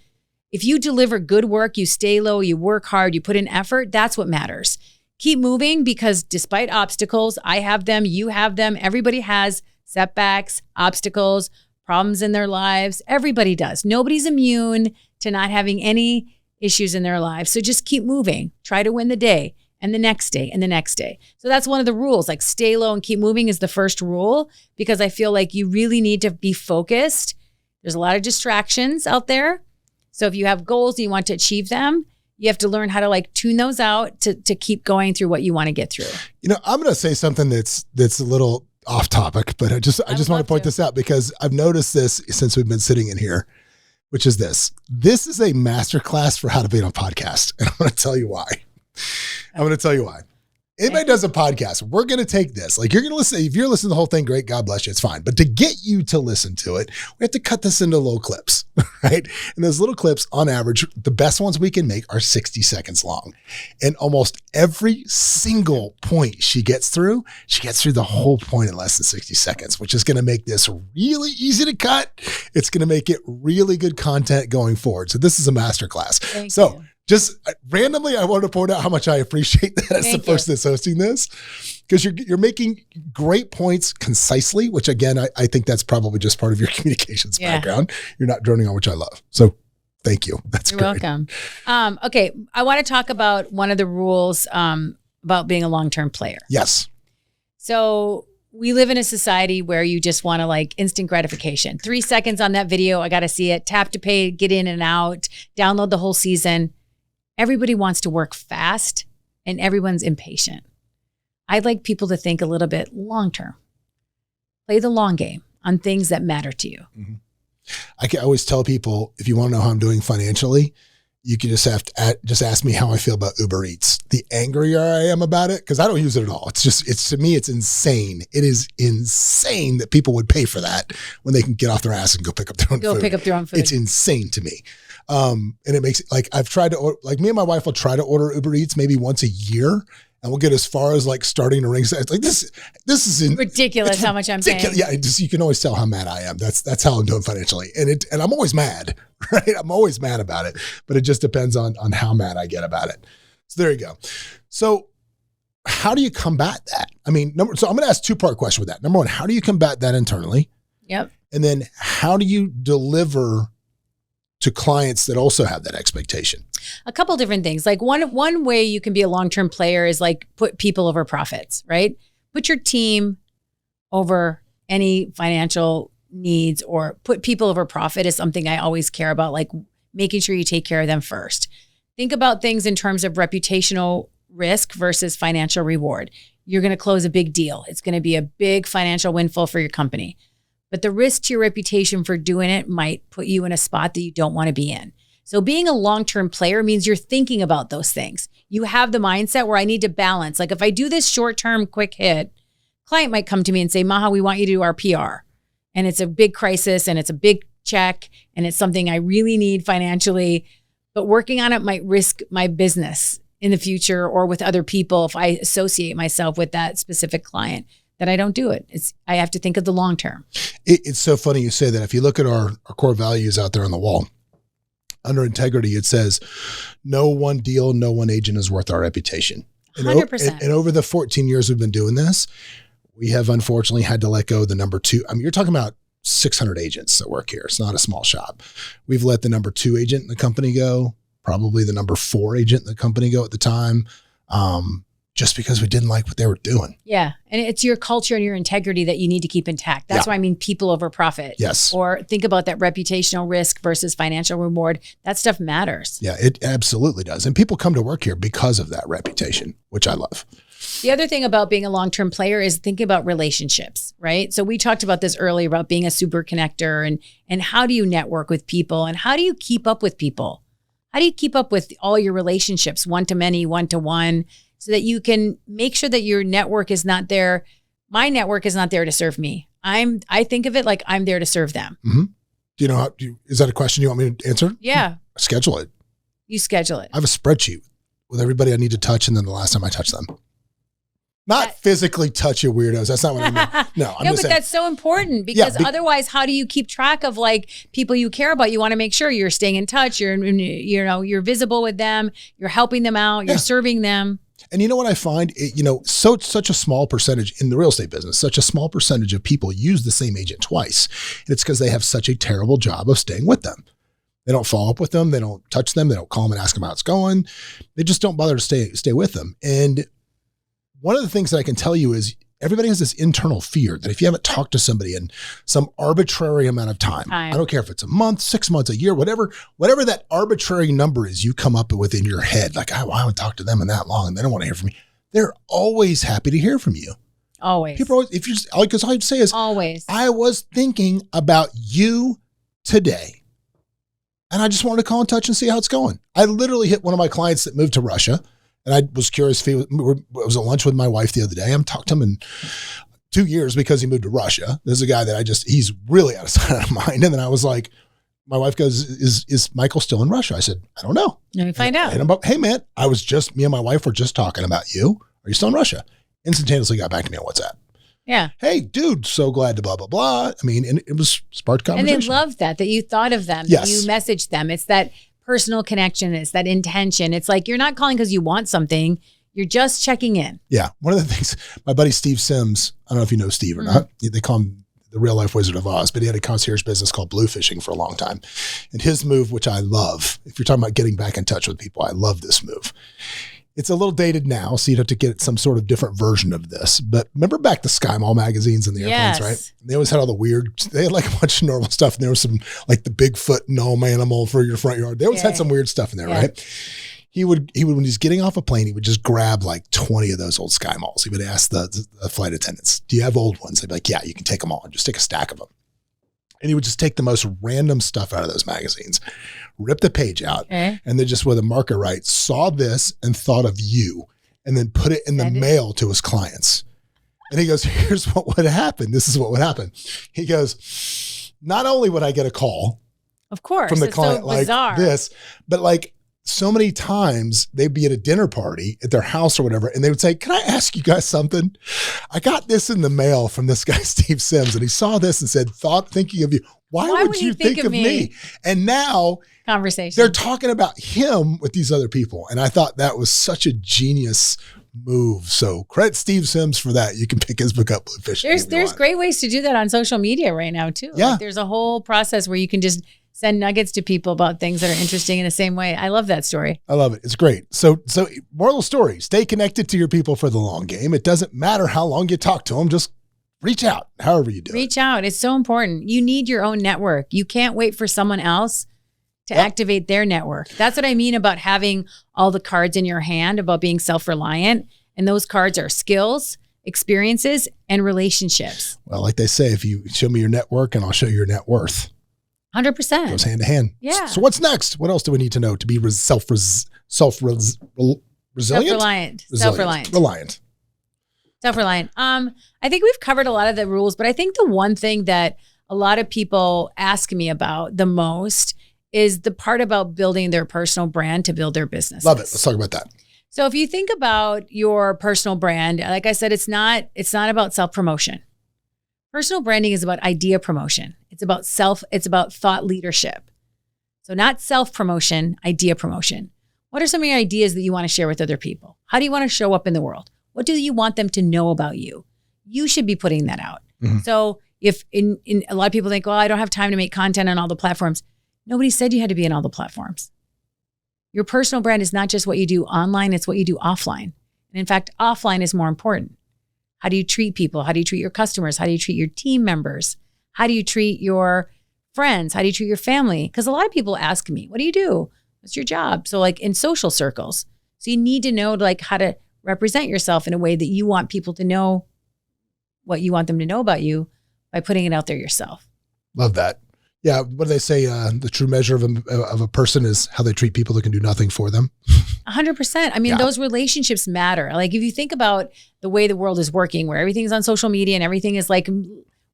If you deliver good work, you stay low, you work hard, you put in effort, that's what matters. Keep moving because despite obstacles, I have them, you have them, everybody has setbacks, obstacles, problems in their lives. Everybody does. Nobody's immune to not having any issues in their lives. So just keep moving. Try to win the day. And the next day and the next day. So that's one of the rules, like stay low and keep moving is the first rule because I feel like you really need to be focused. There's a lot of distractions out there. So if you have goals and you want to achieve them, you have to learn how to like tune those out to keep going through what you want to get through. I'm going to say something that's a little off topic, but I just want to point this out because I've noticed this since we've been sitting in here, which is this. This is a masterclass for how to be on a podcast. And I'm going to tell you why. Anybody does a podcast, we're going to take this. Like you're going to listen. If you're listening to the whole thing, great. God bless you. It's fine. But to get you to listen to it, we have to cut this into little clips, right? And those little clips on average, the best ones we can make are 60 seconds long. And almost every single point she gets through the whole point in less than 60 seconds, which is going to make this really easy to cut. It's going to make it really good content going forward. So this is a masterclass. Thank you. Just randomly, I wanted to point out how much I appreciate that as the person that's hosting this, because you're making great points concisely, which again, I think that's probably just part of your communications background. You're not droning on, which I love. So thank you. That's You're welcome. Okay. I want to talk about one of the rules about being a long-term player. Yes. So we live in a society where you just want to like instant gratification. 3 seconds on that video. I got to see it. Tap to pay, get in and out, download the whole season. Everybody wants to work fast and everyone's impatient. I'd like people to think a little bit long-term. Play the long game on things that matter to you. Mm-hmm. I always tell people, if you want to know how I'm doing financially, you can just ask me how I feel about Uber Eats. The angrier I am about it, because I don't use it at all. To me, it's insane. It is insane that people would pay for that when they can get off their ass and go pick up their own food. It's insane to me. And it makes it like I've tried to order, like me and my wife will try to order Uber Eats maybe once a year and we'll get as far as like starting to ring. It's like this is ridiculous how much I'm paying. Yeah. You can always tell how mad I am. That's how I'm doing financially. And I'm always mad, right? I'm always mad about it, but it just depends on how mad I get about it. So there you go. So how do you combat that? I mean, so I'm going to ask 2-part question with that. Number one, how do you combat that internally? Yep. And then how do you deliver to clients that also have that expectation? A couple different things. Like one way you can be a long-term player is like put people over profits, right? Put your team over any financial needs, or put people over profit is something I always care about, like making sure you take care of them first. Think about things in terms of reputational risk versus financial reward. You're going to close a big deal. It's going to be a big financial windfall for your company. But the risk to your reputation for doing it might put you in a spot that you don't want to be in. So being a long-term player means you're thinking about those things. You have the mindset where I need to balance. Like if I do this short-term quick hit, client might come to me and say, Maha, we want you to do our PR. And it's a big crisis and it's a big check and it's something I really need financially. But working on it might risk my business in the future or with other people if I associate myself with that specific client. That I don't do it. I have to think of the long term. It's so funny you say that. If you look at our core values out there on the wall, under integrity, it says, no one deal, no one agent is worth our reputation. 100%. And over the 14 years we've been doing this, we have unfortunately had to let go of the number 2. I mean, you're talking about 600 agents that work here. It's not a small shop. We've let the number 2 agent in the company go, probably the number 4 agent in the company go at the time. Just because we didn't like what they were doing. Yeah. And it's your culture and your integrity that you need to keep intact. That's why I mean people over profit. Yes. Or think about that reputational risk versus financial reward. That stuff matters. Yeah, it absolutely does. And people come to work here because of that reputation, which I love. The other thing about being a long-term player is thinking about relationships, right? So we talked about this earlier about being a super connector and how do you network with people and how do you keep up with people? How do you keep up with all your relationships, one-to-many, one-to-one? So that you can make sure that your network is not there. My network is not there to serve me. I think of it like I'm there to serve them. Mm-hmm. Do you know is that a question you want me to answer? Yeah. Schedule it. You schedule it. I have a spreadsheet with everybody I need to touch and then the last time I touched them. Not physically touch you weirdos. That's not what I mean. No, I'm just saying. That's so important because otherwise, how do you keep track of like people you care about? You want to make sure you're staying in touch. You're visible with them. You're helping them out. You're serving them. And you know what I find? Such a small percentage in the real estate business, such a small percentage of people use the same agent twice. And it's because they have such a terrible job of staying with them. They don't follow up with them. They don't touch them. They don't call them and ask them how it's going. They just don't bother to stay with them. And one of the things that I can tell you is everybody has this internal fear that if you haven't talked to somebody in some arbitrary amount of time, I don't care if it's a month, 6 months, a year, whatever that arbitrary number is you come up with in your head, like, I haven't talked to them in that long and they don't want to hear from me. They're always happy to hear from you. Always. People always, because all I'd say is, always. I was thinking about you today. And I just wanted to call in touch and see how it's going. I literally hit one of my clients that moved to Russia. And I was curious if I was at lunch with my wife the other day. I'm talked to him in 2 years because he moved to Russia. This is a guy that he's really out of sight, out of mind. And then I was like, my wife goes, is Michael still in Russia? I said, I don't know. Let me find out. And hey man, me and my wife were just talking about you. Are you still in Russia? Instantaneously got back to me on WhatsApp. Yeah. Hey dude, so glad to blah, blah, blah. I mean, and it was sparked conversation. And they love that you thought of them, that you messaged them. It's that personal connection, is that intention. It's like you're not calling because you want something. You're just checking in. Yeah. One of the things, my buddy Steve Sims, I don't know if you know Steve or not. They call him the real life Wizard of Oz, but he had a concierge business called Blue Fishing for a long time. And his move, which I love, if you're talking about getting back in touch with people, I love this move. It's a little dated now, so you'd have to get some sort of different version of this. But remember back the Sky Mall magazines and the airplanes, right? They always had all the weird, they had like a bunch of normal stuff. And there was some like the Bigfoot gnome animal for your front yard. They always had some weird stuff in there, right? He would, when he's getting off a plane, he would just grab like 20 of those old Sky Malls. He would ask the flight attendants, do you have old ones? They'd be like, yeah, you can take them all and just take a stack of them. And he would just take the most random stuff out of those magazines, rip the page out, and then just with a marker right, saw this and thought of you, and then put it in the mail to his clients. And he goes, here's what would happen. This is what would happen. He goes, not only would I get a call, of course, from the client like this, but like so many times they'd be at a dinner party at their house or whatever, and they would say, can I ask you guys something? I got this in the mail from this guy, Steve Sims, and he saw this and said, thinking of you. Why would you think of me? And now they're talking about him with these other people. And I thought that was such a genius move. So credit Steve Sims for that. You can pick his book up, Bluefish. There's great ways to do that on social media right now too. Yeah. Like there's a whole process where you can just send nuggets to people about things that are interesting in the same way. I love that story. I love it. It's great. So moral story, stay connected to your people for the long game. It doesn't matter how long you talk to them. Just reach out, however you do Reach out. It's so important. You need your own network. You can't wait for someone else to activate their network. That's what I mean about having all the cards in your hand, about being self-reliant. And those cards are skills, experiences, and relationships. Well, like they say, if you show me your network and I'll show you your net worth. 100%. Goes hand to hand. Yeah. So what's next? What else do we need to know to be resilient? Self-reliant. Reliant. Self-reliant. I think we've covered a lot of the rules, but I think the one thing that a lot of people ask me about the most is the part about building their personal brand to build their business. Love it. Let's talk about that. So if you think about your personal brand, like I said, it's not about self-promotion. Personal branding is about idea promotion. It's about thought leadership. So not self-promotion, idea promotion. What are some of your ideas that you want to share with other people? How do you want to show up in the world? What do you want them to know about you? You should be putting that out. Mm-hmm. So if in a lot of people think, well, I don't have time to make content on all the platforms. Nobody said you had to be on all the platforms. Your personal brand is not just what you do online, it's what you do offline. And in fact, offline is more important. How do you treat people? How do you treat your customers? How do you treat your team members? How do you treat your friends? How do you treat your family? Because a lot of people ask me, what do you do? What's your job? So like in social circles. So you need to know like how to represent yourself in a way that you want people to know what you want them to know about you by putting it out there yourself. Love that. Yeah. What do they say? The true measure of a person is how they treat people that can do nothing for them. 100%. I mean, those relationships matter. Like if you think about the way the world is working, where everything's on social media and everything is like,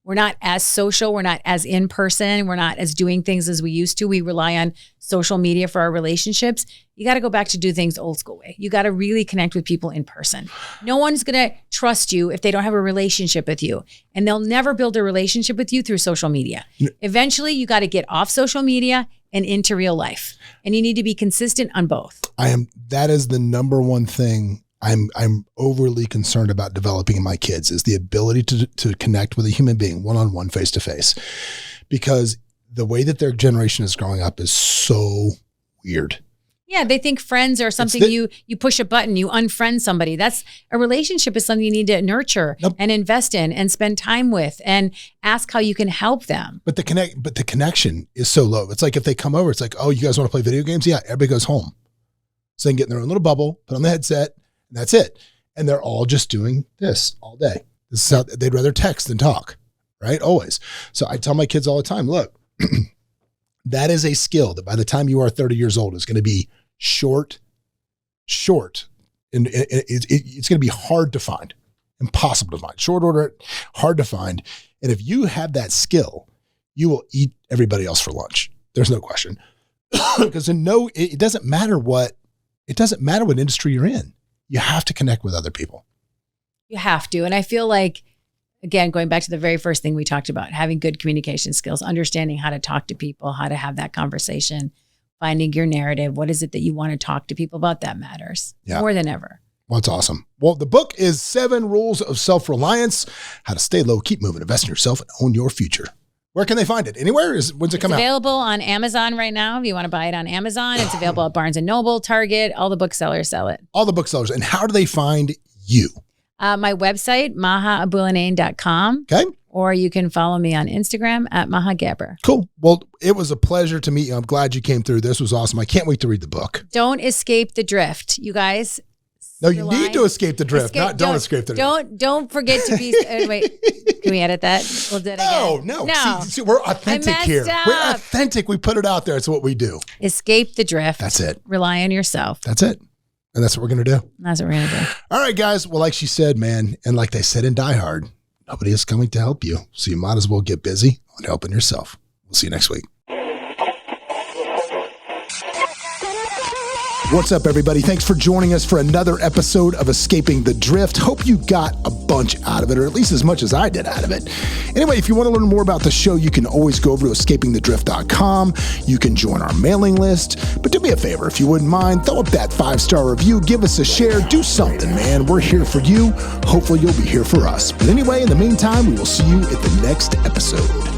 we're not as social, we're not as in person, we're not as doing things as we used to. We rely on social media for our relationships. You got to go back to do things old school way. You got to really connect with people in person. No one's going to trust you if they don't have a relationship with you. And they'll never build a relationship with you through social media. Eventually, you got to get off social media and into real life. And you need to be consistent on both. That is the number one thing I'm overly concerned about developing in my kids is the ability to connect with a human being one-on-one, face-to-face, because the way that their generation is growing up is so weird. Yeah, they think friends are something you push a button, you unfriend somebody. That's a relationship is something you need to nurture and invest in and spend time with and ask how you can help them. But the connection is so low. It's like if they come over, it's like, oh, you guys want to play video games? Yeah, everybody goes home. So they can get in their own little bubble, put on the headset, and that's it. And they're all just doing this all day. This is how they'd rather text than talk, right? Always. So I tell my kids all the time, look, that is a skill that by the time you are 30 years old is going to be short, and it's going to be hard to find, impossible to find, short order, hard to find. And if you have that skill, you will eat everybody else for lunch. There's no question. Because it doesn't matter what industry you're in. You have to connect with other people. You have to. And I feel like, again, going back to the very first thing we talked about, having good communication skills, understanding how to talk to people, how to have that conversation, finding your narrative. What is it that you want to talk to people about? That matters more than ever. Well, it's awesome. Well, the book is 7 Rules of Self-Reliance, How to Stay Low, Keep Moving, Invest in Yourself, and Own Your Future. Where can they find it? Anywhere? When's it come out? It's available on Amazon right now. If you want to buy it on Amazon, it's available at Barnes & Noble, Target. All the booksellers sell it. All the booksellers. And how do they find you? My website, mahaabouelenein.com. Okay. Or you can follow me on Instagram at Maha Gabber. Cool. Well, it was a pleasure to meet you. I'm glad you came through. This was awesome. I can't wait to read the book. Don't escape the drift, you guys. No, you need to escape the drift, don't escape the drift. Don't forget to be, wait, can we edit that? We'll do it again. No. See, we're authentic here. Up. We're authentic. We put it out there. It's what we do. Escape the drift. That's it. Rely on yourself. That's it. And that's what we're going to do. That's what we're going to do. All right, guys. Well, like she said, man, and like they said in Die Hard, nobody is coming to help you. So you might as well get busy on helping yourself. We'll see you next week. What's up, everybody? Thanks for joining us for another episode of Escaping the Drift. Hope you got a bunch out of it, or at least as much as I did out of it. Anyway, if you want to learn more about the show, you can always go over to escapingthedrift.com. You can join our mailing list. But do me a favor, if you wouldn't mind, throw up that 5-star review, give us a share, do something, man. We're here for you. Hopefully you'll be here for us. But anyway, in the meantime, we will see you at the next episode.